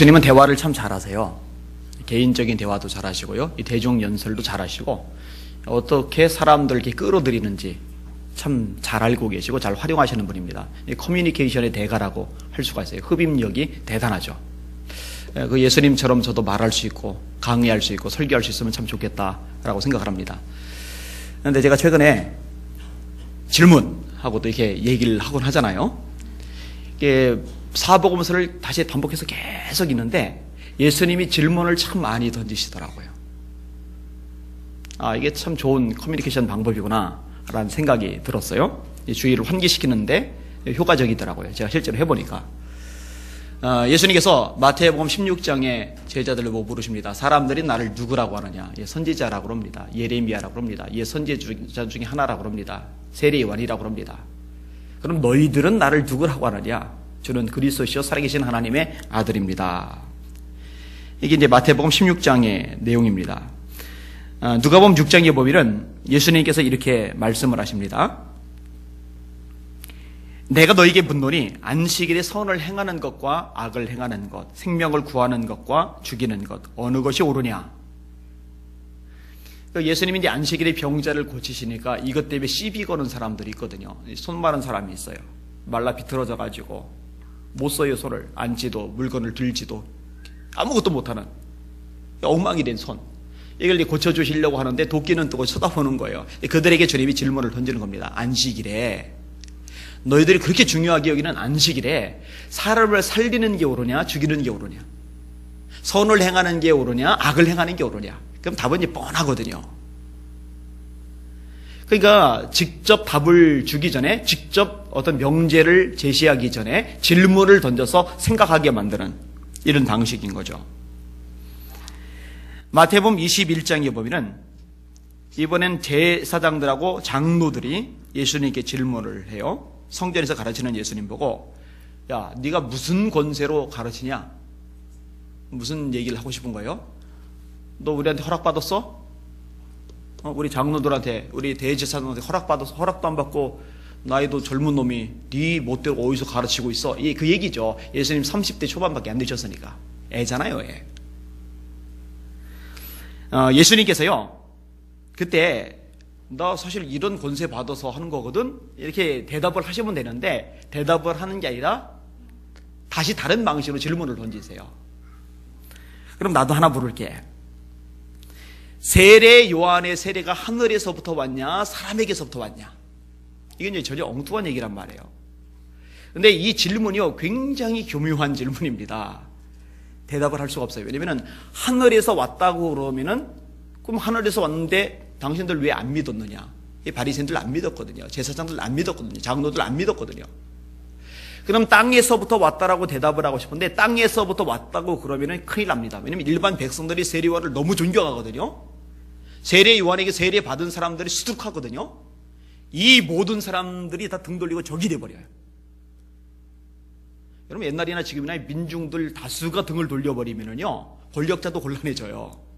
예수님은 대화를 참 잘하세요. 개인적인 대화도 잘하시고요, 이 대중 연설도 잘하시고, 어떻게 사람들 이렇게 끌어들이는지 참 잘 알고 계시고 잘 활용하시는 분입니다. 이 커뮤니케이션의 대가라고 할 수가 있어요. 흡입력이 대단하죠. 그 예수님처럼 저도 말할 수 있고 강의할 수 있고 설교할 수 있으면 참 좋겠다라고 생각을 합니다. 그런데 제가 최근에 질문하고도 이렇게 얘기를 하곤 하잖아요. 이게 사복음서를 다시 반복해서 계속 있는데 예수님이 질문을 참 많이 던지시더라고요. 아, 이게 참 좋은 커뮤니케이션 방법이구나 라는 생각이 들었어요. 주의를 환기시키는데 효과적이더라고요. 제가 실제로 해보니까. 예수님께서 마태복음 16장에 제자들을 보고 부르십니다. 사람들이 나를 누구라고 하느냐? 선지자라고 합니다. 예레미야라고 합니다. 선지자 중에 하나라고 합니다. 세례요한이라고 합니다. 그럼 너희들은 나를 누구라고 하느냐? 주는 그리스도시요 살아계신 하나님의 아들입니다. 이게 이제 마태복음 16장의 내용입니다. 누가복음 6장에 보면은 예수님께서 이렇게 말씀을 하십니다. 내가 너에게 묻노니 안식일에 선을 행하는 것과 악을 행하는 것, 생명을 구하는 것과 죽이는 것, 어느 것이 옳으냐? 예수님이 이제 안식일에 병자를 고치시니까 이것 때문에 시비 거는 사람들이 있거든요. 손 마른 사람이 있어요. 말라 비틀어져 가지고 못 써요. 손을 앉지도 물건을 들지도 아무것도 못하는 엉망이 된 손. 이걸 고쳐주시려고 하는데 도끼는 뜨고 쳐다보는 거예요. 그들에게 주님이 질문을 던지는 겁니다. 안식일에 너희들이 그렇게 중요하게 여기는 안식일에 사람을 살리는 게 옳으냐 죽이는 게 옳으냐, 선을 행하는 게 옳으냐 악을 행하는 게 옳으냐? 그럼 답은 이제 뻔하거든요. 그러니까 직접 답을 주기 전에, 직접 어떤 명제를 제시하기 전에 질문을 던져서 생각하게 만드는 이런 방식인 거죠. 마태복음 21장에 보면은 이번엔 제사장들하고 장로들이 예수님께 질문을 해요. 성전에서 가르치는 예수님 보고, 야, 네가 무슨 권세로 가르치냐? 무슨 얘기를 하고 싶은 거예요? 너 우리한테 허락받았어? 우리 장로들한테, 우리 대제사장한테 허락받았어? 허락도 안 받고 나이도 젊은 놈이 네 멋대로 어디서 가르치고 있어? 그 얘기죠. 예수님 30대 초반밖에 안 되셨으니까. 애잖아요, 애. 예수님께서요, 그때 나 사실 이런 권세 받아서 하는 거거든? 이렇게 대답을 하시면 되는데 대답을 하는 게 아니라 다시 다른 방식으로 질문을 던지세요. 그럼 나도 하나 물을게. 세례 요한의 세례가 하늘에서부터 왔냐 사람에게서부터 왔냐? 이건 이제 전혀 엉뚱한 얘기란 말이에요. 근데 이 질문이요 굉장히 교묘한 질문입니다. 대답을 할 수가 없어요. 왜냐면은 하늘에서 왔다고 그러면은 그럼 하늘에서 왔는데 당신들 왜 안 믿었느냐? 이 바리새인들 안 믿었거든요. 제사장들 안 믿었거든요. 장로들 안 믿었거든요. 그럼 땅에서부터 왔다라고 대답을 하고 싶은데 땅에서부터 왔다고 그러면은 큰일 납니다. 왜냐면 일반 백성들이 세례 요한을 너무 존경하거든요. 세례 요한에게 세례 받은 사람들이 수득하거든요. 이 모든 사람들이 다 등 돌리고 적이 돼버려요. 여러분 옛날이나 지금이나 민중들 다수가 등을 돌려버리면은요 권력자도 곤란해져요.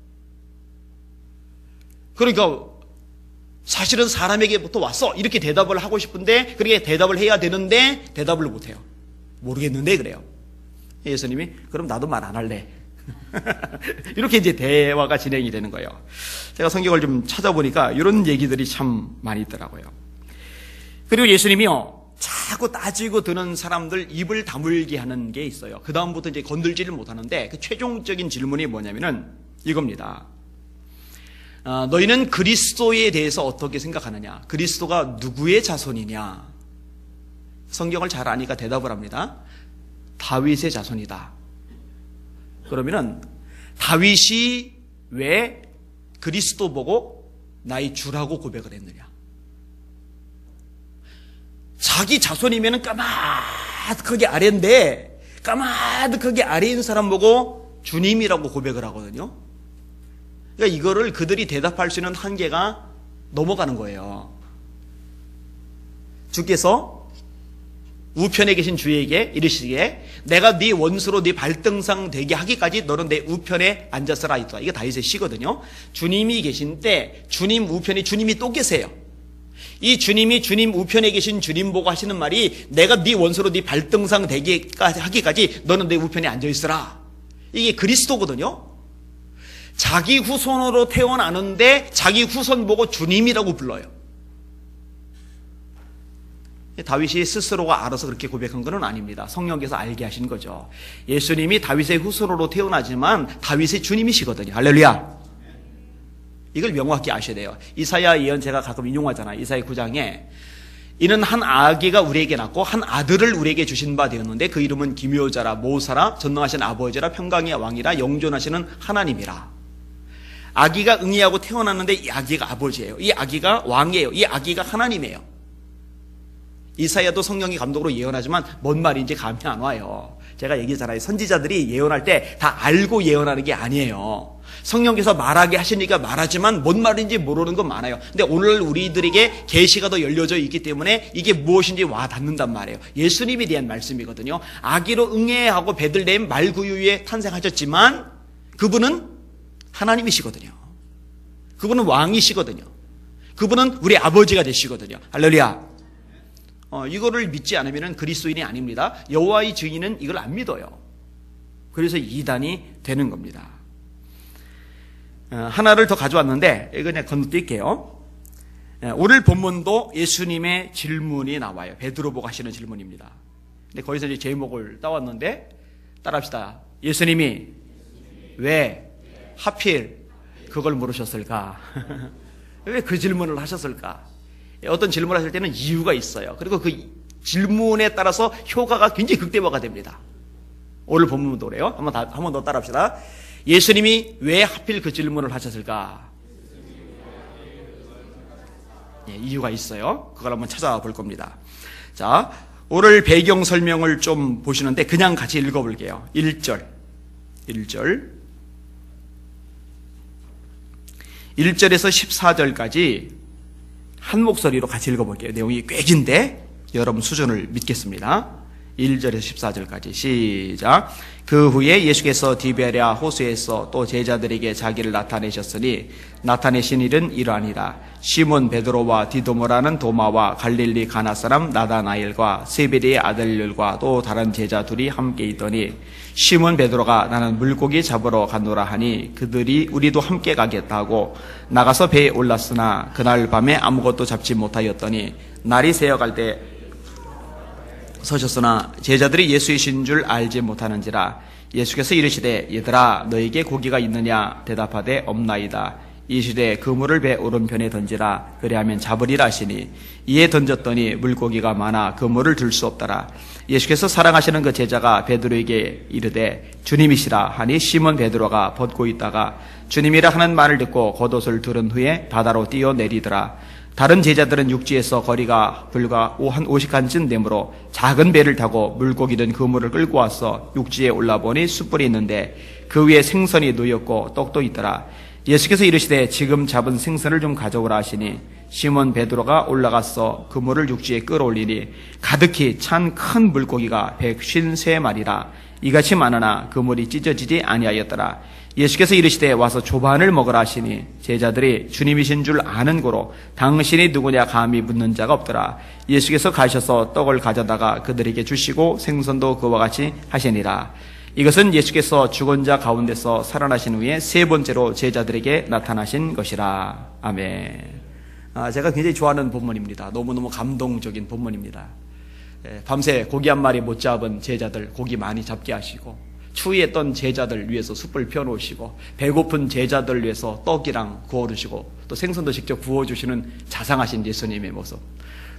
그러니까 사실은 사람에게부터 왔어 이렇게 대답을 하고 싶은데 그렇게 대답을 해야 되는데 대답을 못해요. 모르겠는데 그래요. 예수님이 그럼 나도 말 안 할래. 이렇게 이제 대화가 진행이 되는 거예요. 제가 성경을 좀 찾아보니까 이런 얘기들이 참 많이 있더라고요. 그리고 예수님이요 자꾸 따지고 드는 사람들 입을 다물게 하는 게 있어요. 그 다음부터 이제 건들지를 못하는데 그 최종적인 질문이 뭐냐면은 이겁니다. 너희는 그리스도에 대해서 어떻게 생각하느냐? 그리스도가 누구의 자손이냐? 성경을 잘 아니까 대답을 합니다. 다윗의 자손이다. 그러면은 다윗이 왜 그리스도 보고 나의 주라고 고백을 했느냐? 자기 자손이면은 까마득하게 아래인데 까마득하게 아래인 사람 보고 주님이라고 고백을 하거든요. 그러니까 이거를 그들이 대답할 수 있는 한계가 넘어가는 거예요. 주께서 우편에 계신 주에게 이르시기에 내가 네 원수로 네 발등상 되게 하기까지 너는 내 우편에 앉아서라 있다. 이게 다윗의 시거든요. 주님이 계신 때 주님 우편에 주님이 또 계세요. 이 주님이 주님 우편에 계신 주님 보고 하시는 말이 내가 네 원수로 네 발등상 되게 하기까지 너는 내 우편에 앉아 있으라. 이게 그리스도거든요. 자기 후손으로 태어나는데 자기 후손 보고 주님이라고 불러요. 다윗이 스스로가 알아서 그렇게 고백한 건 아닙니다. 성령께서 알게 하신 거죠. 예수님이 다윗의 후손으로 태어나지만 다윗의 주님이시거든요. 할렐루야. 이걸 명확히 아셔야 돼요. 이사야 예언 제가 가끔 인용하잖아요. 이사야 9장에 이는 한 아기가 우리에게 낳고 한 아들을 우리에게 주신 바 되었는데 그 이름은 기묘자라 모사라 전능하신 아버지라 평강의 왕이라 영존하시는 하나님이라. 아기가 응애하고 태어났는데 이 아기가 아버지예요. 이 아기가 왕이에요. 이 아기가 하나님이에요. 이사야도 성령이 감독으로 예언하지만 뭔 말인지 감이 안 와요. 제가 얘기했잖아요. 선지자들이 예언할 때 다 알고 예언하는 게 아니에요. 성령께서 말하게 하시니까 말하지만 뭔 말인지 모르는 건 많아요. 근데 오늘 우리들에게 계시가 더 열려져 있기 때문에 이게 무엇인지 와 닿는단 말이에요. 예수님에 대한 말씀이거든요. 아기로 응애하고 베들레헴 말구유에 탄생하셨지만 그분은 하나님이시거든요. 그분은 왕이시거든요. 그분은 우리 아버지가 되시거든요. 할렐루야. 이거를 믿지 않으면 그리스도인이 아닙니다. 여호와의 증인은 이걸 안 믿어요. 그래서 이단이 되는 겁니다. 하나를 더 가져왔는데 이거 그냥 건너뛸게요. 오늘 본문도 예수님의 질문이 나와요. 베드로 보고 하시는 질문입니다. 근데 거기서 이제 제목을 따왔는데 따라합시다. 예수님이 왜 하필 그걸 물으셨을까? 왜 그 질문을 하셨을까? 어떤 질문을 하실 때는 이유가 있어요. 그리고 그 질문에 따라서 효과가 굉장히 극대화가 됩니다. 오늘 본문도 그래요. 한 번 더 따라합시다. 예수님이 왜 하필 그 질문을 하셨을까? 이유가 있어요. 그걸 한번 찾아볼 겁니다. 자, 오늘 배경 설명을 좀 보시는데 그냥 같이 읽어볼게요. 1절 1절에서 14절까지 한 목소리로 같이 읽어볼게요. 내용이 꽤 긴데 여러분 수준을 믿겠습니다. 1절에서 14절까지 시작. 그 후에 예수께서 디베랴 호수에서 또 제자들에게 자기를 나타내셨으니 나타내신 일은 이러하니라. 시몬 베드로와 디도모라는 도마와 갈릴리 가나 사람 나다나엘과 세베대의 아들들과 또 다른 제자 둘이 함께 있더니 시몬 베드로가 나는 물고기 잡으러 가노라 하니 그들이 우리도 함께 가겠다 하고 나가서 배에 올랐으나 그날 밤에 아무것도 잡지 못하였더니 날이 새어갈 때 서셨으나 제자들이 예수이신 줄 알지 못하는지라. 예수께서 이르시되 얘들아 너에게 고기가 있느냐 대답하되 없나이다. 이시되 그물을 배 오른편에 던지라 그리하면 잡으리라 하시니 이에 던졌더니 물고기가 많아 그물을 들 수 없더라. 예수께서 사랑하시는 그 제자가 베드로에게 이르되 주님이시라 하니 시몬 베드로가 벗고 있다가 주님이라 하는 말을 듣고 겉옷을 두른 후에 바다로 뛰어내리더라. 다른 제자들은 육지에서 거리가 불과 한 50칸쯤 되므로 작은 배를 타고 물고기 든 그물을 끌고 와서 육지에 올라보니 숯불이 있는데 그 위에 생선이 놓였고 떡도 있더라. 예수께서 이르시되 지금 잡은 생선을 좀 가져오라 하시니 시몬 베드로가 올라가서 그물을 육지에 끌어올리니 가득히 찬 큰 물고기가 153마리라. 이같이 많으나 그물이 찢어지지 아니하였더라. 예수께서 이르시되 와서 조반을 먹으라 하시니 제자들이 주님이신 줄 아는 고로 당신이 누구냐 감히 묻는 자가 없더라. 예수께서 가셔서 떡을 가져다가 그들에게 주시고 생선도 그와 같이 하시니라. 이것은 예수께서 죽은 자 가운데서 살아나신 후에 세 번째로 제자들에게 나타나신 것이라. 아멘. 제가 굉장히 좋아하는 본문입니다. 너무너무 감동적인 본문입니다. 밤새 고기 한 마리 못 잡은 제자들 고기 많이 잡게 하시고 추위했던 제자들 위해서 숯불 펴놓으시고 배고픈 제자들 위해서 떡이랑 구워주시고 또 생선도 직접 구워주시는 자상하신 예수님의 모습.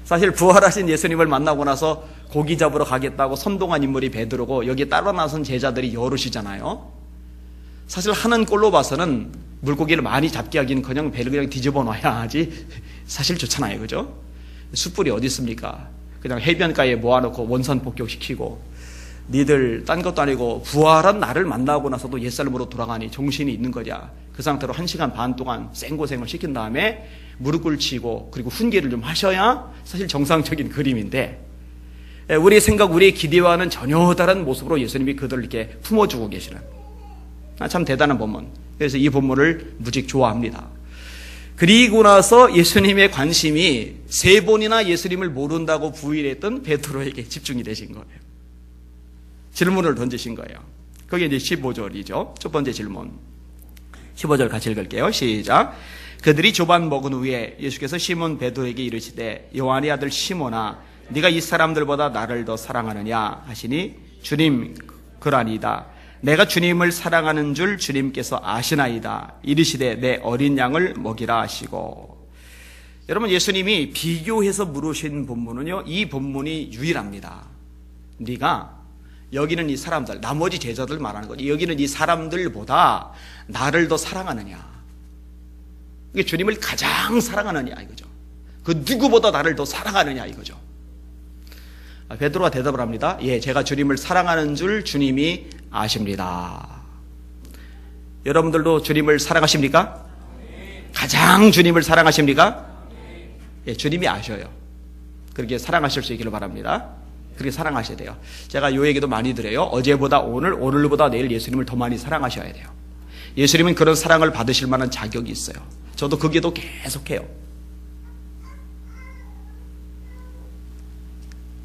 사실 부활하신 예수님을 만나고 나서 고기 잡으러 가겠다고 선동한 인물이 베드로고 여기에 따라 나선 제자들이 여럿이잖아요. 사실 하는 꼴로 봐서는 물고기를 많이 잡게 하기는커녕 배를 그냥 뒤집어 놔야 하지 사실 좋잖아요. 그죠? 숯불이 어디 있습니까? 그냥 해변가에 모아놓고 원산 복격시키고 니들 딴 것도 아니고 부활한 나를 만나고 나서도 옛사람으로 돌아가니 정신이 있는 거냐. 그 상태로 1시간 반 동안 생고생을 시킨 다음에 무릎 꿇치고 그리고 훈계를 좀 하셔야 사실 정상적인 그림인데 우리의 생각, 우리의 기대와는 전혀 다른 모습으로 예수님이 그들을 이렇게 품어주고 계시는 참 대단한 본문. 그래서 이 본문을 무지 좋아합니다. 그리고 나서 예수님의 관심이 3번이나 예수님을 모른다고 부인했던 베드로에게 집중이 되신 거예요. 질문을 던지신 거예요. 그게 이제 15절이죠. 첫 번째 질문. 15절 같이 읽을게요. 시작. 그들이 조반 먹은 후에 예수께서 시몬 베드로에게 이르시되 요한의 아들 시몬아 네가 이 사람들보다 나를 더 사랑하느냐 하시니 주님 그러니이다. 내가 주님을 사랑하는 줄 주님께서 아시나이다. 이르시되 내 어린 양을 먹이라 하시고. 여러분, 예수님이 비교해서 물으신 본문은요, 이 본문이 유일합니다. 네가 여기는 이 사람들, 나머지 제자들 말하는 거지, 여기는 이 사람들보다 나를 더 사랑하느냐, 이게 주님을 가장 사랑하느냐 이거죠. 그 누구보다 나를 더 사랑하느냐 이거죠. 베드로가 대답을 합니다. 예, 제가 주님을 사랑하는 줄 주님이 아십니다. 여러분들도 주님을 사랑하십니까? 가장 주님을 사랑하십니까? 예, 주님이 아셔요. 그렇게 사랑하실 수 있기를 바랍니다. 그렇게 사랑하셔야 돼요. 제가 요 얘기도 많이 드려요. 어제보다 오늘, 오늘보다 내일 예수님을 더 많이 사랑하셔야 돼요. 예수님은 그런 사랑을 받으실 만한 자격이 있어요. 저도 그 기도 계속해요.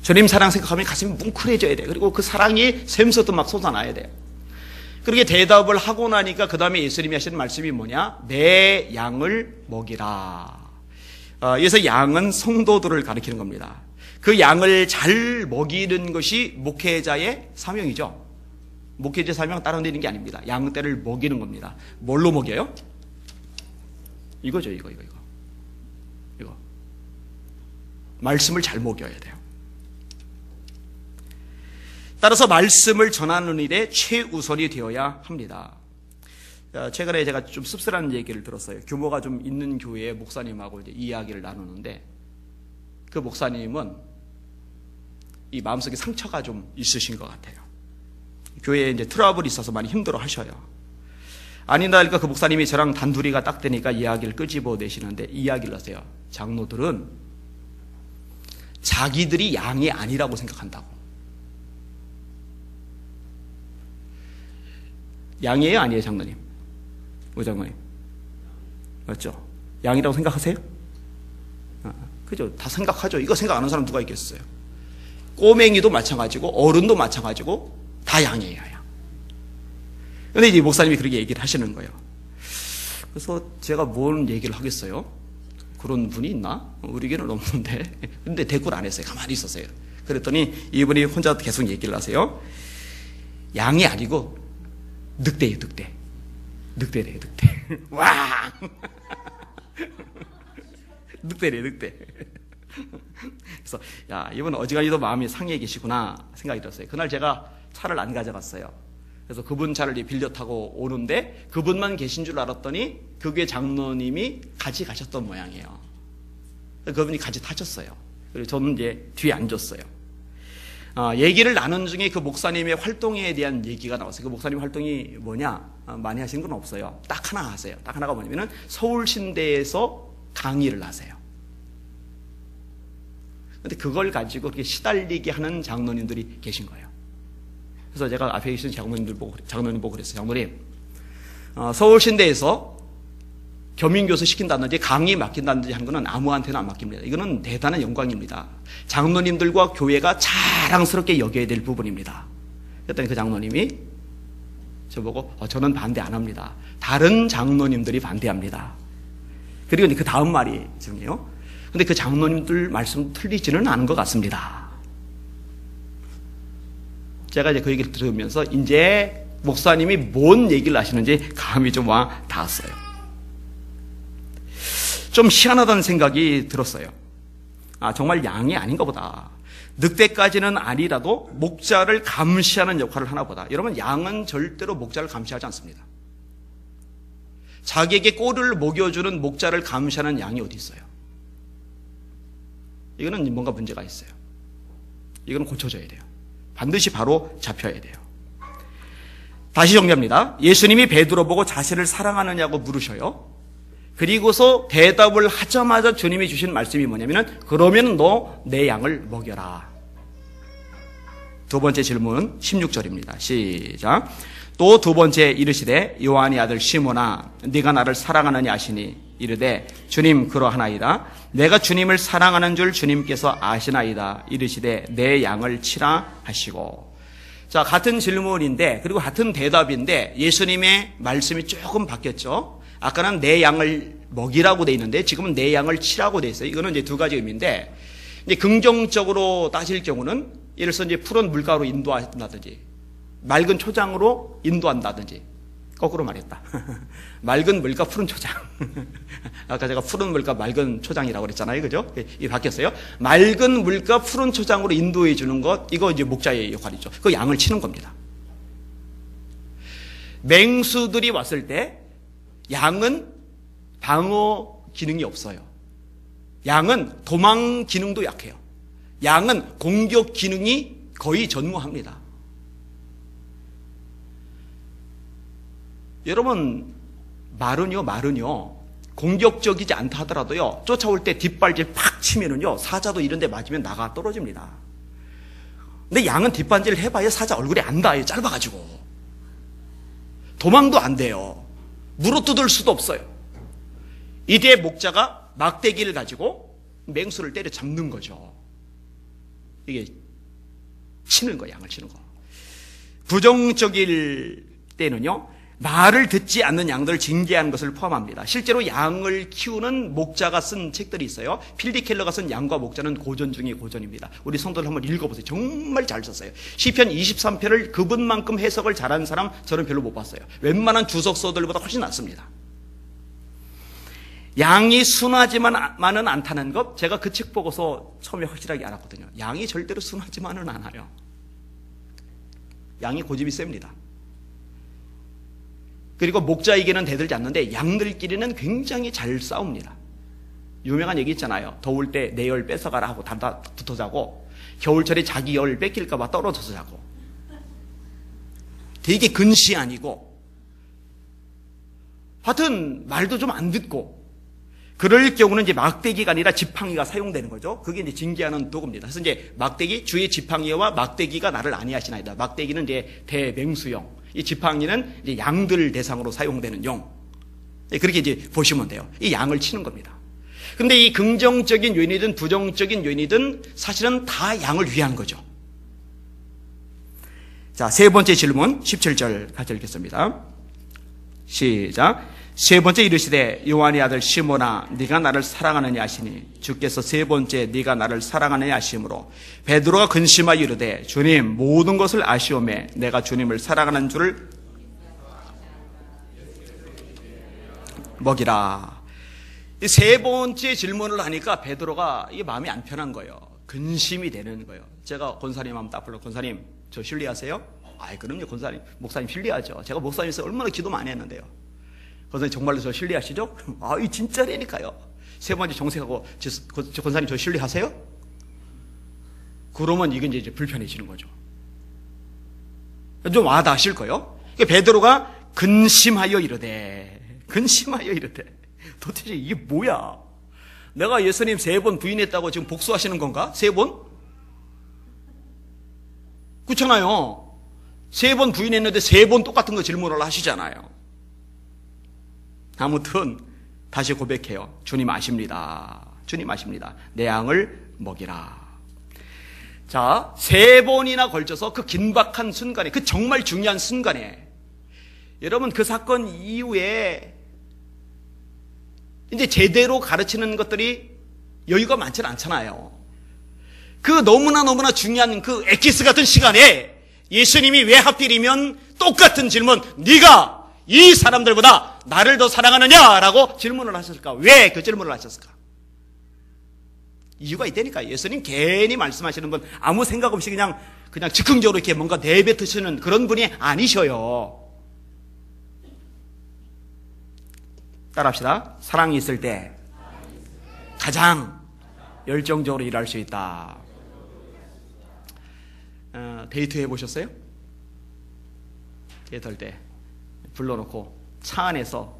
주님 사랑 생각하면 가슴이 뭉클해져야 돼요. 그리고 그 사랑이 샘솟듯 막 솟아나야 돼요. 그렇게 대답을 하고 나니까 그 다음에 예수님이 하시는 말씀이 뭐냐? 내 양을 먹이라. 여기서 양은 성도들을 가리키는 겁니다. 그 양을 잘 먹이는 것이 목회자의 사명이죠. 목회자의 사명은 다른 데 있는 게 아닙니다. 양떼를 먹이는 겁니다. 뭘로 먹여요? 이거죠, 이거. 말씀을 잘 먹여야 돼요. 따라서 말씀을 전하는 일에 최우선이 되어야 합니다. 최근에 제가 좀 씁쓸한 얘기를 들었어요. 규모가 좀 있는 교회의 목사님하고 이제 이야기를 나누는데, 그 목사님은 이 마음속에 상처가 좀 있으신 것 같아요. 교회에 이제 트러블이 있어서 많이 힘들어 하셔요. 아니다 하니까 그 목사님이 저랑 단둘이가 딱 되니까 이야기를 끄집어내시는데 이야기를 하세요. 장로들은 자기들이 양이 아니라고 생각한다고. 양이에요? 아니에요, 장로님? 장로님. 맞죠? 양이라고 생각하세요? 그죠? 다 생각하죠. 이거 생각 안 하는 사람 누가 있겠어요? 꼬맹이도 마찬가지고, 어른도 마찬가지고, 다 양이에요, 양. 근데 이제 목사님이 그렇게 얘기를 하시는 거예요. 그래서 제가 뭔 얘기를 하겠어요? 그런 분이 있나? 우리 교회는 없는데. 근데 대꾸를 안 했어요. 가만히 있었어요. 그랬더니 이분이 혼자 계속 얘기를 하세요. 양이 아니고, 늑대예요, 늑대. 늑대래요, 늑대. 와! 늑대래요, 늑대. 그래서, 야, 이분 어지간히도 마음이 상해 계시구나 생각이 들었어요. 그날 제가 차를 안 가져갔어요. 그래서 그분 차를 빌려 타고 오는데 그분만 계신 줄 알았더니 그 교회 장로님이 같이 가셨던 모양이에요. 그분이 같이 타셨어요. 그리고 저는 이제 뒤에 앉았어요. 얘기를 나눈 중에 그 목사님의 활동에 대한 얘기가 나왔어요. 그 목사님 활동이 뭐냐? 많이 하신 건 없어요. 딱 하나 하세요. 딱 하나가 뭐냐면은 서울신대에서 강의를 하세요. 근데 그걸 가지고 그렇게 시달리게 하는 장로님들이 계신 거예요. 그래서 제가 앞에 계신 장로님 보고 그랬어요. 장로님, 서울신대에서 겸임교수 시킨다든지 강의 맡긴다든지 하는 거는 아무한테나 안 맡깁니다. 이거는 대단한 영광입니다. 장로님들과 교회가 자랑스럽게 여겨야 될 부분입니다. 그랬더니 그 장로님이 저보고 저는 반대 안 합니다. 다른 장로님들이 반대합니다. 그리고 그 다음 말이 중요해요. 근데 그 장로님들 말씀 틀리지는 않은 것 같습니다. 제가 이제 그 얘기를 들으면서 이제 목사님이 뭔 얘기를 하시는지 감이 좀 와 닿았어요. 좀 희한하다는 생각이 들었어요. 정말 양이 아닌가 보다. 늑대까지는 아니라도 목자를 감시하는 역할을 하나 보다. 여러분, 양은 절대로 목자를 감시하지 않습니다. 자기에게 꼴을 먹여주는 목자를 감시하는 양이 어디 있어요? 이거는 뭔가 문제가 있어요. 이거는 고쳐져야 돼요. 반드시 바로 잡혀야 돼요. 다시 정리합니다. 예수님이 베드로 보고 자신을 사랑하느냐고 물으셔요. 그리고서 대답을 하자마자 주님이 주신 말씀이 뭐냐면은 그러면 너 내 양을 먹여라. 두 번째 질문 16절입니다. 시작. 또 두 번째 이르시되 요한의 아들 시몬아 네가 나를 사랑하느냐 하시니 이르되 주님 그러하나이다. 내가 주님을 사랑하는 줄 주님께서 아시나이다. 이르시되 내 양을 치라 하시고. 자, 같은 질문인데, 그리고 같은 대답인데, 예수님의 말씀이 조금 바뀌었죠. 아까는 내 양을 먹이라고 돼 있는데, 지금은 내 양을 치라고 돼 있어요. 이거는 이제 두 가지 의미인데, 이제 긍정적으로 따질 경우는, 예를 들어서 이제 푸른 물가로 인도한다든지, 맑은 초장으로 인도한다든지, 거꾸로 말했다. 맑은 물가, 푸른 초장. 아까 제가 푸른 물가, 맑은 초장이라고 그랬잖아요. 그죠? 이게 바뀌었어요. 맑은 물가, 푸른 초장으로 인도해 주는 것, 이거 이제 목자의 역할이죠. 그 양을 치는 겁니다. 맹수들이 왔을 때, 양은 방어 기능이 없어요. 양은 도망 기능도 약해요. 양은 공격 기능이 거의 전무합니다. 여러분, 말은요, 공격적이지 않다 하더라도요, 쫓아올 때 뒷발질 팍 치면은요, 사자도 이런 데 맞으면 나가 떨어집니다. 근데 양은 뒷발질 해봐야 사자 얼굴이 안 닿아요. 짧아가지고. 도망도 안 돼요. 물어뜯을 수도 없어요. 이때 목자가 막대기를 가지고 맹수를 때려 잡는 거죠. 이게 치는 거, 양을 치는 거. 부정적일 때는요, 말을 듣지 않는 양들을 징계하는 것을 포함합니다. 실제로 양을 키우는 목자가 쓴 책들이 있어요. 필디 켈러가 쓴 양과 목자는 고전 중에 고전입니다. 우리 성도들 한번 읽어보세요. 정말 잘 썼어요. 시편 23편을 그분만큼 해석을 잘하는 사람 저는 별로 못 봤어요. 웬만한 주석서들보다 훨씬 낫습니다. 양이 순하지만은 않다는 것, 제가 그 책 보고서 처음에 확실하게 알았거든요. 양이 절대로 순하지만은 않아요. 양이 고집이 셉니다. 그리고 목자에게는 대들지 않는데 양들끼리는 굉장히 잘 싸웁니다. 유명한 얘기 있잖아요. 더울 때 내 열 뺏어가라 하고 다 붙어 자고, 겨울철에 자기 열 뺏길까 봐 떨어져서 자고. 되게 근시 아니고, 하여튼 말도 좀 안 듣고, 그럴 경우는 이제 막대기가 아니라 지팡이가 사용되는 거죠. 그게 이제 징계하는 도구입니다. 그래서 이제 막대기, 주의 지팡이와 막대기가 나를 아니하시나이다. 막대기는 이제 대맹수용, 이 지팡이는 이제 양들 대상으로 사용되는 용. 그렇게 이제 보시면 돼요. 이 양을 치는 겁니다. 근데 이 긍정적인 요인이든 부정적인 요인이든 사실은 다 양을 위한 거죠. 자, 세 번째 질문 17절 같이 읽겠습니다. 시작. 세 번째 이르시되 요한의 아들 시몬아 네가 나를 사랑하느냐 하시니 주께서 세 번째 네가 나를 사랑하느냐 하심으로 베드로가 근심하여 이르되 주님 모든 것을 아시오매 내가 주님을 사랑하는 줄을 먹이라. 이 세 번째 질문을 하니까 베드로가 이게 마음이 안 편한 거예요. 근심이 되는 거예요. 제가 권사님 한번 딱 불러, 권사님 저 신뢰하세요? 아이 그럼요 권사님, 목사님 신뢰하죠. 제가 목사님에서 얼마나 기도 많이 했는데요. 권사님 정말로 저 신뢰하시죠? 이 진짜라니까요. 세 번째 정색하고 저 권사님 저 신뢰하세요? 그러면 이게 이제 불편해지는 거죠. 좀 와닿으실 거예요. 베드로가 근심하여 이르되 도대체 이게 뭐야? 내가 예수님 세 번 부인했다고 지금 복수하시는 건가? 세 번? 그렇잖아요. 세 번 부인했는데 세 번 똑같은 거 질문을 하시잖아요. 아무튼 다시 고백해요. 주님 아십니다. 주님 아십니다. 내 양을 먹이라. 자, 세 번이나 걸쳐서 그 긴박한 순간에, 그 정말 중요한 순간에, 여러분 그 사건 이후에 이제 제대로 가르치는 것들이 여유가 많지는 않잖아요. 그 너무나 중요한 그 엑기스 같은 시간에 예수님이 왜 하필이면 똑같은 질문, 네가 이 사람들보다 나를 더 사랑하느냐라고 질문을 하셨을까? 왜 그 질문을 하셨을까? 이유가 있다니까. 예수님 괜히 말씀하시는 분, 아무 생각 없이 그냥 즉흥적으로 이렇게 뭔가 내뱉으시는 그런 분이 아니셔요. 따라합시다. 사랑이 있을 때 가장 열정적으로 일할 수 있다. 데이트 해보셨어요? 데이트할 때 불러놓고 차 안에서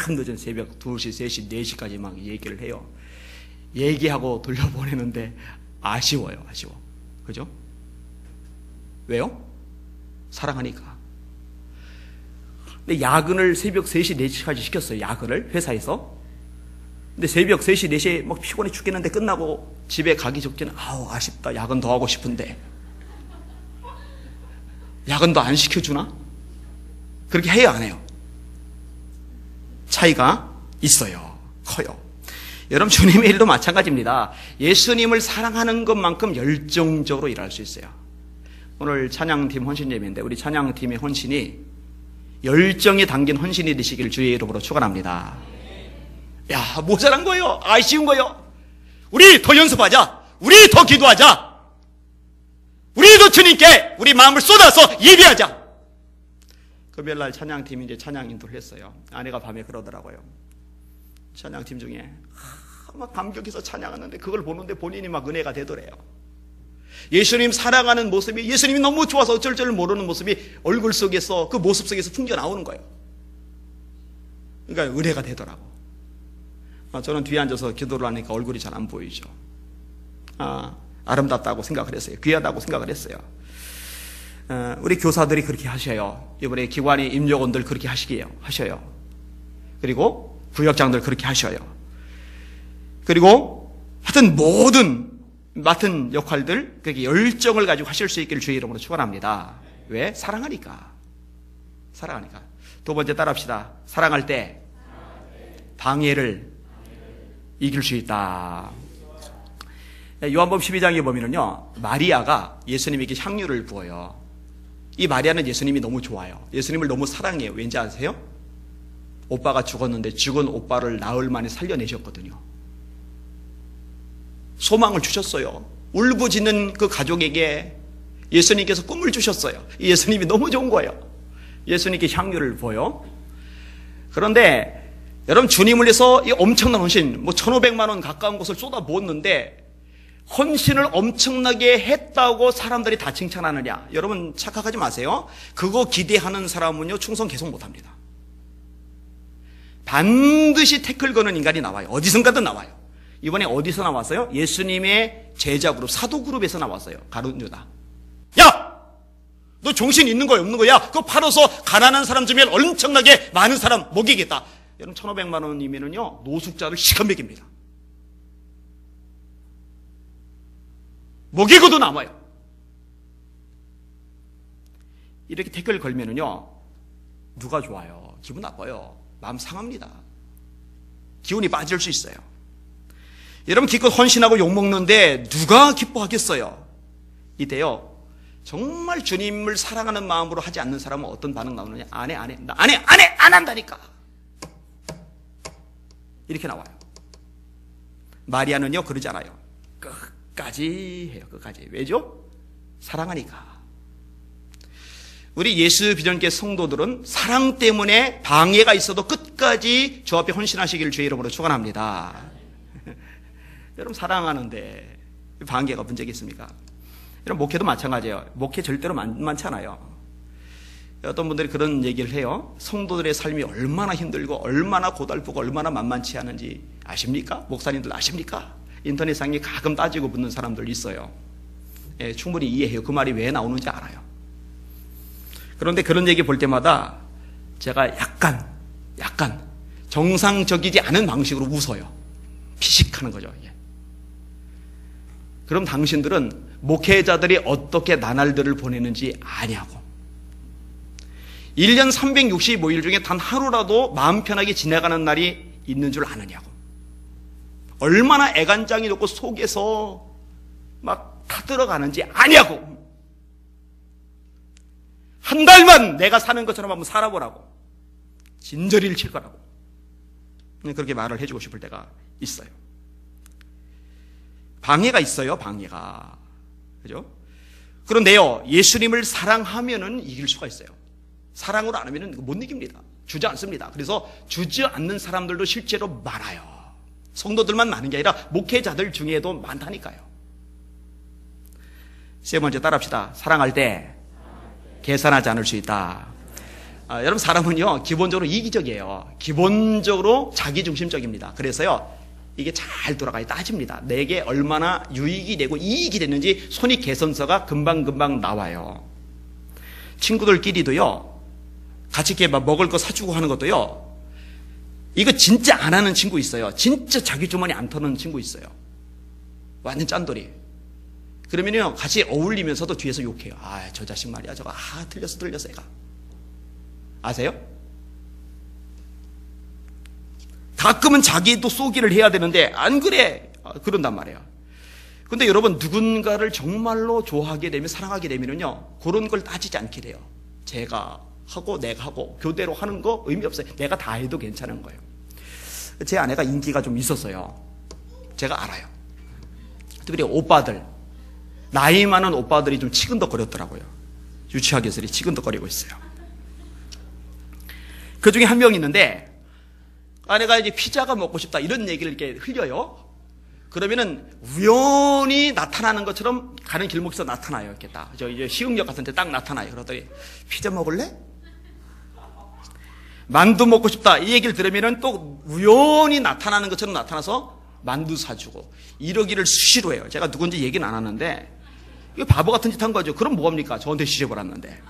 늦은 새벽 2시, 3시, 4시까지 막 얘기를 해요. 얘기하고 돌려보내는데 아쉬워요. 그죠? 왜요? 사랑하니까. 근데 야근을 새벽 3시, 4시까지 시켰어요. 야근을 회사에서. 근데 새벽 3시, 4시에 막 피곤해 죽겠는데 끝나고 집에 가기 직전에 아쉽다. 야근 더 하고 싶은데. 야근도 안 시켜주나? 그렇게 해요, 안 해요? 차이가 있어요. 커요. 여러분, 주님의 일도 마찬가지입니다. 예수님을 사랑하는 것만큼 열정적으로 일할 수 있어요. 오늘 찬양팀 헌신 예배인데 우리 찬양팀의 헌신이 열정이 담긴 헌신이 되시기를 주의 이름으로 축원합니다. 야, 모자란 거예요. 아쉬운 거예요. 우리 더 연습하자. 우리 더 기도하자. 우리도 주님께 우리 마음을 쏟아서 예배하자. 금요일날 찬양팀이 이제 찬양 인도를 했어요. 아내가 밤에 그러더라고요. 찬양팀 중에 막 감격해서 찬양하는데 그걸 보는데 본인이 막 은혜가 되더래요. 예수님 사랑하는 모습이, 예수님이 너무 좋아서 어쩔 줄 모르는 모습이 얼굴 속에서, 그 모습 속에서 풍겨 나오는 거예요. 그러니까 은혜가 되더라고. 저는 뒤에 앉아서 기도를 하니까 얼굴이 잘 안 보이죠. 아름답다고 생각을 했어요. 귀하다고 생각을 했어요. 우리 교사들이 그렇게 하셔요. 이번에 기관이 임직원들 그렇게 하셔요. 그리고 부역장들 그렇게 하셔요. 그리고 하여튼 모든 맡은 역할들 그렇게 열정을 가지고 하실 수 있기를 주의 이름으로 축원합니다. 왜? 사랑하니까. 두 번째 따라합시다. 사랑할 때 방해를 이길 수 있다. 요한복음 12장에 보면은요, 마리아가 예수님에게 향유를 부어요. 이 마리아는 예수님이 너무 좋아요. 예수님을 너무 사랑해요. 왠지 아세요? 오빠가 죽었는데 죽은 오빠를 나흘 만에 살려내셨거든요. 소망을 주셨어요. 울부짖는 그 가족에게 예수님께서 꿈을 주셨어요. 예수님이 너무 좋은 거예요. 예수님께 향유를 부어요. 그런데 여러분, 주님을 위해서 이 엄청난 헌신, 1,500만 원 가까운 것을 쏟아부었는데 헌신을 엄청나게 했다고 사람들이 다 칭찬하느냐? 여러분 착각하지 마세요. 그거 기대하는 사람은요, 충성 계속 못합니다. 반드시 태클 거는 인간이 나와요. 어디선가든 나와요. 이번에 어디서 나왔어요? 예수님의 제자 그룹, 사도 그룹에서 나왔어요. 가룟 유다. 야! 너 정신 있는 거야, 없는 거야? 그거 팔아서 가난한 사람 중에 엄청나게 많은 사람 먹이겠다. 여러분, 1,500만 원이면은요, 노숙자를 시간 먹입니다. 먹이고도 남아요. 이렇게 태클 걸면은요, 누가 좋아요? 기분 나빠요. 마음 상합니다. 기운이 빠질 수 있어요. 여러분, 기껏 헌신하고 욕먹는데 누가 기뻐하겠어요? 이때요, 정말 주님을 사랑하는 마음으로 하지 않는 사람은 어떤 반응 나오느냐? 안 해. 안 한다니까. 이렇게 나와요. 마리아는요, 그러지 않아요. 끝까지 해요. 끝까지. 왜죠? 사랑하니까. 우리 예수 비전교 성도들은 사랑 때문에 방해가 있어도 끝까지 주 앞에 헌신하시기를 주의 이름으로 축원합니다. 여러분, 사랑하는데 방해가 문제가 있습니까? 여러분, 목회도 마찬가지예요. 목회 절대로 만만치 않아요. 어떤 분들이 그런 얘기를 해요. 성도들의 삶이 얼마나 힘들고 얼마나 고달프고 얼마나 만만치 않은지 아십니까? 목사님들 아십니까? 인터넷상에 가끔 따지고 묻는 사람들 있어요. 예, 충분히 이해해요. 그 말이 왜 나오는지 알아요. 그런데 그런 얘기 볼 때마다 제가 약간 정상적이지 않은 방식으로 웃어요. 피식하는 거죠. 예. 그럼 당신들은 목회자들이 어떻게 나날들을 보내는지 아냐고. 1년 365일 중에 단 하루라도 마음 편하게 지나가는 날이 있는 줄 아느냐고. 얼마나 애간장이 높고 속에서 막 타들어가는지 아냐고. 한 달만 내가 사는 것처럼 한번 살아보라고. 진저리를 칠 거라고. 그렇게 말을 해주고 싶을 때가 있어요. 방해가 있어요, 방해가. 그죠? 그런데요, 예수님을 사랑하면은 이길 수가 있어요. 사랑으로 안 하면은 못 이깁니다. 주저앉습니다. 그래서 주저앉는 사람들도 실제로 많아요. 성도들만 많은 게 아니라 목회자들 중에도 많다니까요. 세 번째 따라합시다. 사랑할 때 계산하지 않을 수 있다. 여러분, 사람은요, 기본적으로 이기적이에요. 기본적으로 자기중심적입니다. 그래서요, 이게 잘 돌아가야 따집니다. 내게 얼마나 유익이 되고 이익이 됐는지 손익계산서가 금방금방 나와요. 친구들끼리도요, 같이 이렇게 막 먹을 거 사주고 하는 것도요, 이거 진짜 안 하는 친구 있어요. 진짜 자기 주머니 안 터는 친구 있어요. 완전 짠돌이. 그러면요, 같이 어울리면서도 뒤에서 욕해요. 저 자식 말이야. 저거, 틀렸어, 얘가. 아세요? 가끔은 자기도 쏘기를 해야 되는데, 안 그래! 그런단 말이에요. 근데 여러분, 누군가를 정말로 좋아하게 되면, 사랑하게 되면요, 그런 걸 따지지 않게 돼요. 제가 하고, 내가 하고, 교대로 하는 거 의미 없어요. 내가 다 해도 괜찮은 거예요. 제 아내가 인기가 좀 있었어요. 제가 알아요. 특히 오빠들, 나이 많은 오빠들이 좀 치근덕거렸더라고요. 유치하게서리 치근덕거리고 있어요. 그 중에 한 명 있는데, 아내가 이제 피자가 먹고 싶다 이런 얘기를 이렇게 흘려요. 그러면은 우연히 나타나는 것처럼 가는 길목에서 나타나요. 이렇게 딱. 이제 시흥역 같은 데 딱 나타나요. 그러더니 피자 먹을래? 만두 먹고 싶다 이 얘기를 들으면은 또 우연히 나타나는 것처럼 나타나서 만두 사주고 이러기를 수시로 해요. 제가 누군지 얘기는 안 하는데 이거 바보 같은 짓 한 거죠. 그럼 뭐합니까? 저한테 시집을 왔는데.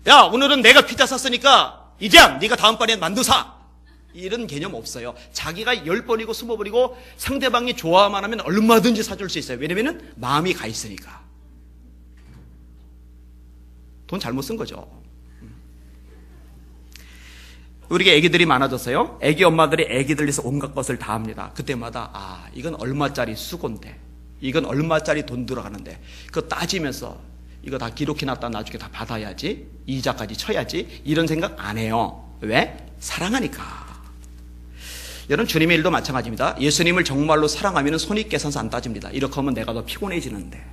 야, 오늘은 내가 피자 샀으니까 이재양 네가 다음번엔 만두 사. 이런 개념 없어요. 자기가 10번이고 20번이고 상대방이 좋아만 하면 얼마든지 사줄 수 있어요. 왜냐면은 마음이 가 있으니까. 돈 잘못 쓴 거죠. 우리가 애기들이 많아졌어요. 애기 엄마들이 애기들 위해서 온갖 것을 다 합니다. 그때마다 이건 얼마짜리 수고인데 이건 얼마짜리 돈 들어가는데 그거 따지면서 이거 다 기록해놨다 나중에 다 받아야지 이자까지 쳐야지 이런 생각 안 해요. 왜? 사랑하니까. 여러분 주님의 일도 마찬가지입니다. 예수님을 정말로 사랑하면 손익계산서 안 따집니다. 이렇게 하면 내가 더 피곤해지는데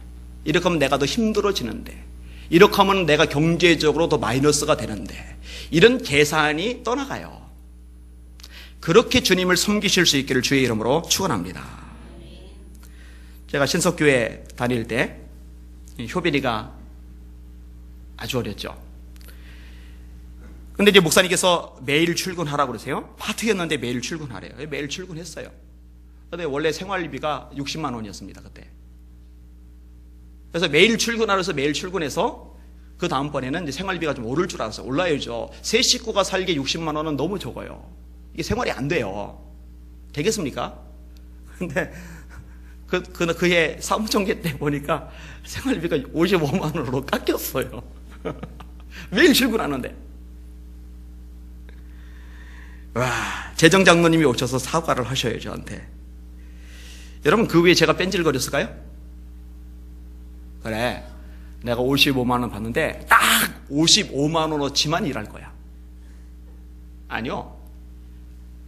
이렇게 하면 내가 더 힘들어지는데 이렇게 하면 내가 경제적으로 더 마이너스가 되는데 이런 계산이 떠나가요. 그렇게 주님을 섬기실 수 있기를 주의 이름으로 축원합니다. 제가 신석교회 다닐 때 효빈이가 아주 어렸죠. 근데 이제 목사님께서 매일 출근하라고 그러세요. 파트였는데 매일 출근하래요. 매일 출근했어요. 근데 원래 생활비가 60만 원이었습니다, 그때. 그래서 매일 출근하면서 매일 출근해서 그 다음번에는 이제 생활비가 좀 오를 줄 알았어요. 올라야죠. 세 식구가 살기에 60만 원은 너무 적어요. 이게 생활이 안 돼요. 되겠습니까? 근데 그해 사무총회 때 보니까 생활비가 55만 원으로 깎였어요. 매일 출근하는데. 와, 재정장로님이 오셔서 사과를 하셔요, 저한테. 여러분, 그 위에 제가 뺀질거렸을까요? 그래, 내가 55만 원 받는데 딱 55만 원어치만 일할 거야. 아니요.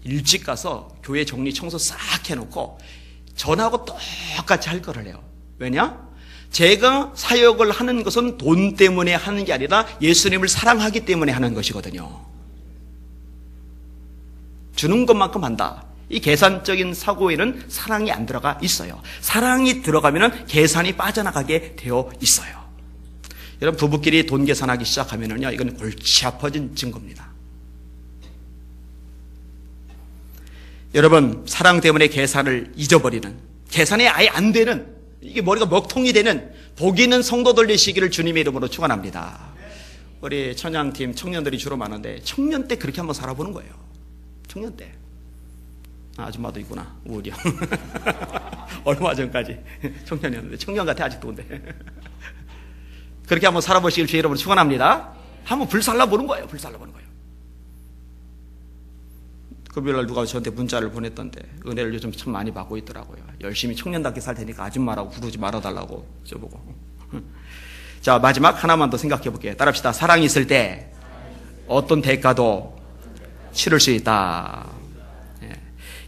일찍 가서 교회 정리 청소 싹 해놓고 전하고 똑같이 할 거를 해요. 왜냐? 제가 사역을 하는 것은 돈 때문에 하는 게 아니라 예수님을 사랑하기 때문에 하는 것이거든요. 주는 것만큼 한다. 이 계산적인 사고에는 사랑이 안 들어가 있어요. 사랑이 들어가면 계산이 빠져나가게 되어 있어요. 여러분 부부끼리 돈 계산하기 시작하면요, 이건 골치 아파진 증거입니다. 여러분 사랑 때문에 계산을 잊어버리는, 계산이 아예 안 되는, 이게 머리가 먹통이 되는 복 있는 성도들 되시기를 주님의 이름으로 축원합니다. 우리 천양팀 청년들이 주로 많은데 청년 때 그렇게 한번 살아보는 거예요. 청년 때. 아줌마도 있구나, 우리 형. 얼마 전까지 청년이었는데 청년 같아 아직도. 근데 그렇게 한번 살아보시길 주의 이름으로 축원합니다. 한번 불살라보는 거예요. 불살라보는 거예요. 금요일날 누가 저한테 문자를 보냈던데 은혜를 요즘 참 많이 받고 있더라고요. 열심히 청년답게 살 테니까 아줌마라고 부르지 말아달라고 저보고. 자, 마지막 하나만 더 생각해 볼게요. 따라합시다. 사랑이 있을 때 어떤 대가도 치를 수 있다. 예.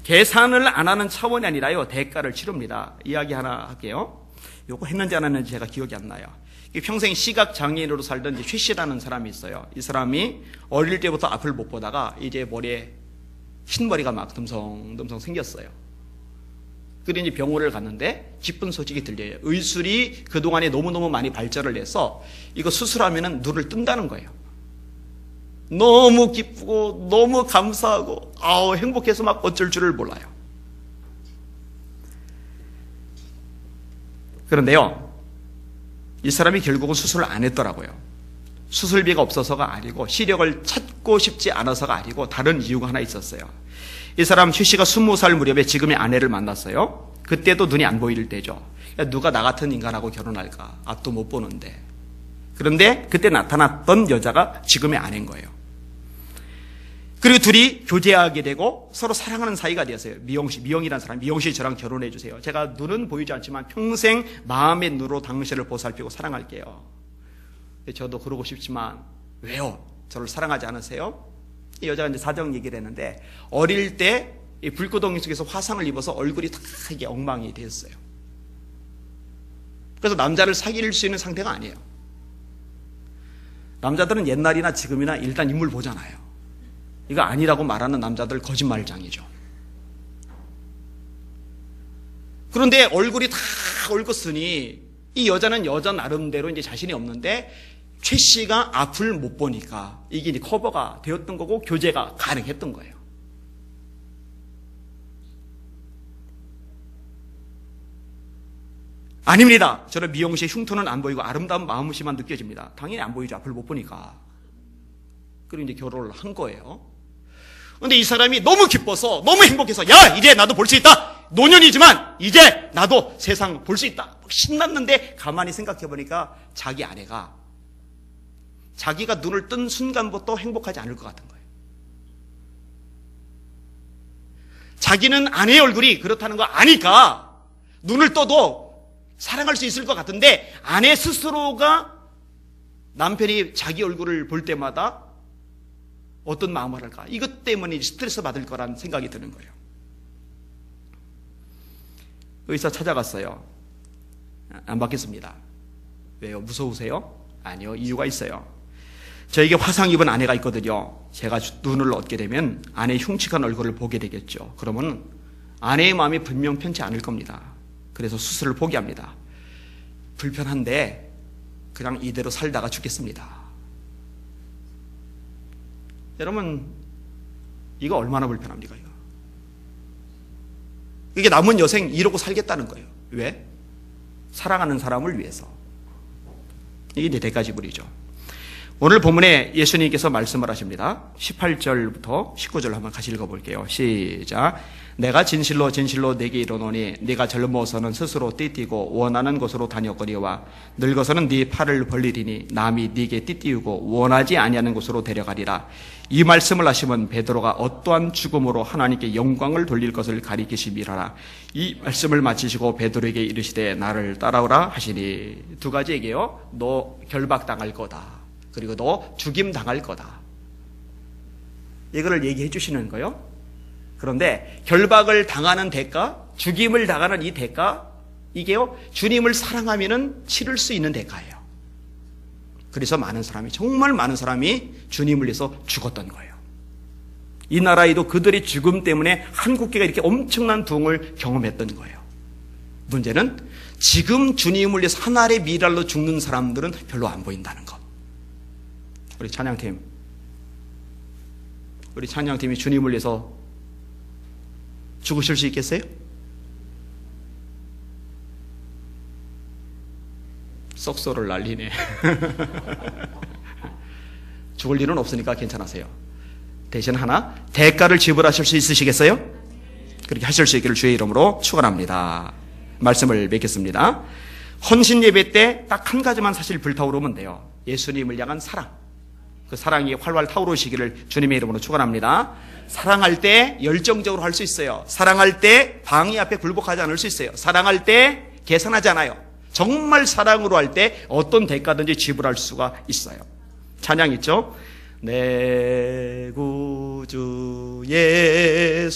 계산을 안 하는 차원이 아니라요, 대가를 치릅니다. 이야기 하나 할게요. 요거 했는지 안 했는지 제가 기억이 안 나요. 평생 시각장애인으로 살던 최 씨라는 사람이 있어요. 이 사람이 어릴 때부터 앞을 못 보다가 이제 머리에 흰머리가 막 듬성듬성 생겼어요. 그래서 이제 병원을 갔는데 기쁜 소식이 들려요. 의술이 그동안에 너무너무 많이 발전을 해서 이거 수술하면 눈을 뜬다는 거예요. 너무 기쁘고 너무 감사하고 행복해서 막 어쩔 줄을 몰라요. 그런데요, 이 사람이 결국은 수술을 안 했더라고요. 수술비가 없어서가 아니고 시력을 찾고 싶지 않아서가 아니고 다른 이유가 하나 있었어요. 이 사람 최 씨가 20살 무렵에 지금의 아내를 만났어요. 그때도 눈이 안 보일 때죠. 누가 나 같은 인간하고 결혼할까? 앞도 못 보는데. 그런데 그때 나타났던 여자가 지금의 아내인 거예요. 그리고 둘이 교제하게 되고 서로 사랑하는 사이가 되었어요. 미영이라는 사람, 미영 씨 저랑 결혼해 주세요. 제가 눈은 보이지 않지만 평생 마음의 눈으로 당신을 보살피고 사랑할게요. 저도 그러고 싶지만 왜요? 저를 사랑하지 않으세요? 이 여자가 이제 사정 얘기를 했는데 어릴 때 이 불구덩이 속에서 화상을 입어서 얼굴이 다 이게 엉망이 됐어요. 그래서 남자를 사귈 수 있는 상태가 아니에요. 남자들은 옛날이나 지금이나 일단 인물 보잖아요. 이거 아니라고 말하는 남자들 거짓말장이죠. 그런데 얼굴이 다 얽었으니 이 여자는 여자 나름대로 이제 자신이 없는데 최 씨가 앞을 못 보니까 이게 이제 커버가 되었던 거고 교제가 가능했던 거예요. 아닙니다. 저는 미영 씨의 흉터는 안 보이고 아름다운 마음씨만 느껴집니다. 당연히 안 보이죠. 앞을 못 보니까. 그리고 이제 결혼을 한 거예요. 그런데 이 사람이 너무 기뻐서 너무 행복해서 야 이제 나도 볼 수 있다. 노년이지만 이제 나도 세상 볼 수 있다. 신났는데 가만히 생각해 보니까 자기 아내가 자기가 눈을 뜬 순간부터 행복하지 않을 것 같은 거예요. 자기는 아내의 얼굴이 그렇다는 거 아니까 눈을 떠도 사랑할 수 있을 것 같은데 아내 스스로가 남편이 자기 얼굴을 볼 때마다 어떤 마음을 할까? 이것 때문에 스트레스 받을 거라는 생각이 드는 거예요. 의사 찾아갔어요. 안 받겠습니다. 왜요? 무서우세요? 아니요. 이유가 있어요. 저에게 화상 입은 아내가 있거든요. 제가 눈을 얻게 되면 아내의 흉측한 얼굴을 보게 되겠죠. 그러면 아내의 마음이 분명 편치 않을 겁니다. 그래서 수술을 포기합니다. 불편한데 그냥 이대로 살다가 죽겠습니다. 여러분 이거 얼마나 불편합니까? 이게 남은 여생 이러고 살겠다는 거예요. 왜? 사랑하는 사람을 위해서. 이게 이제 대가지불이죠. 오늘 본문에 예수님께서 말씀을 하십니다. 18절부터 19절 한번 같이 읽어볼게요. 시작. 내가 진실로 진실로 네게 이르노니 네가 젊어서는 스스로 띠띠고 원하는 곳으로 다녔거니와 늙어서는 네 팔을 벌리리니 남이 네게 띠띠우고 원하지 아니하는 곳으로 데려가리라. 이 말씀을 하시면 베드로가 어떠한 죽음으로 하나님께 영광을 돌릴 것을 가리키심이라라. 이 말씀을 마치시고 베드로에게 이르시되 나를 따라오라 하시니. 두 가지 얘기예요. 너 결박당할 거다. 그리고 너 죽임 당할 거다. 이거를 얘기해 주시는 거예요. 그런데 결박을 당하는 대가, 죽임을 당하는 이 대가, 이게요 주님을 사랑하면은 치를 수 있는 대가예요. 그래서 많은 사람이, 정말 많은 사람이 주님을 위해서 죽었던 거예요. 이 나라에도 그들의 죽음 때문에 한국교회가 이렇게 엄청난 부흥을 경험했던 거예요. 문제는 지금 주님을 위해서 하나의 미랄로 죽는 사람들은 별로 안 보인다는 것. 우리 찬양팀이 주님을 위해서 죽으실 수 있겠어요? 썩소를 날리네. 죽을 일은 없으니까 괜찮으세요. 대신 하나, 대가를 지불하실 수 있으시겠어요? 그렇게 하실 수 있기를 주의 이름으로 축원합니다. 말씀을 맺겠습니다. 헌신 예배 때 딱 한 가지만 사실 불타오르면 돼요. 예수님을 향한 사랑. 그 사랑이 활활 타오르시기를 주님의 이름으로 축원합니다. 사랑할 때 열정적으로 할 수 있어요. 사랑할 때 방해 앞에 굴복하지 않을 수 있어요. 사랑할 때 계산하지 않아요. 정말 사랑으로 할 때 어떤 대가든지 지불할 수가 있어요. 찬양 있죠? 내 구주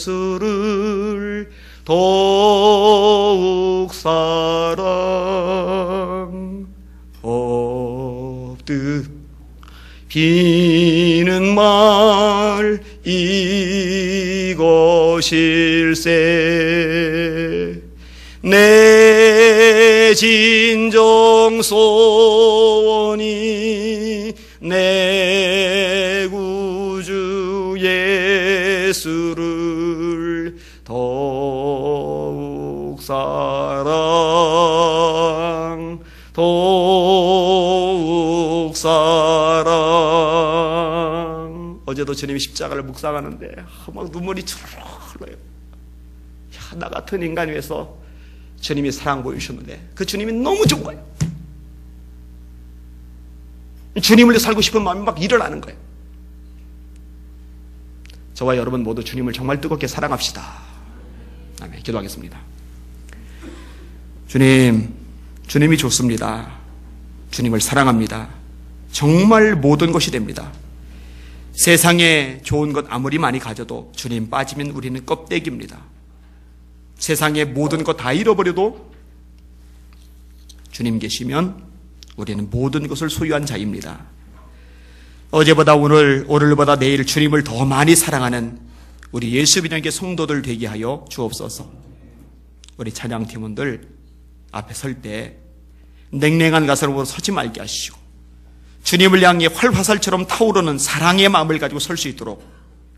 예수를 더욱 사랑하듯 비는 말 이것일세 내 진정 소원이 내 구주 예수를 더욱 더욱 사랑 어제도 주님이 십자가를 묵상하는데 막 눈물이 주르륵 흘러요. 야, 나 같은 인간 위해서 주님이 사랑 보여주셨는데 그 주님이 너무 좋은 거예요. 주님을 살고 싶은 마음이 막 일어나는 거예요. 저와 여러분 모두 주님을 정말 뜨겁게 사랑합시다. 아멘. 기도하겠습니다. 주님이 좋습니다. 주님을 사랑합니다. 정말 모든 것이 됩니다. 세상에 좋은 것 아무리 많이 가져도 주님 빠지면 우리는 껍데기입니다. 세상의 모든 것 다 잃어버려도 주님 계시면 우리는 모든 것을 소유한 자입니다. 어제보다 오늘보다 내일 주님을 더 많이 사랑하는 우리 예수민영교 성도들 되게 하여 주옵소서. 우리 찬양팀원들 앞에 설 때 냉랭한 가슴으로 서지 말게 하시고 주님을 향해 활화살처럼 타오르는 사랑의 마음을 가지고 설 수 있도록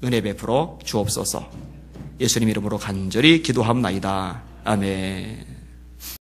은혜 베풀어 주옵소서. 예수님 이름으로 간절히 기도합나이다. 아멘.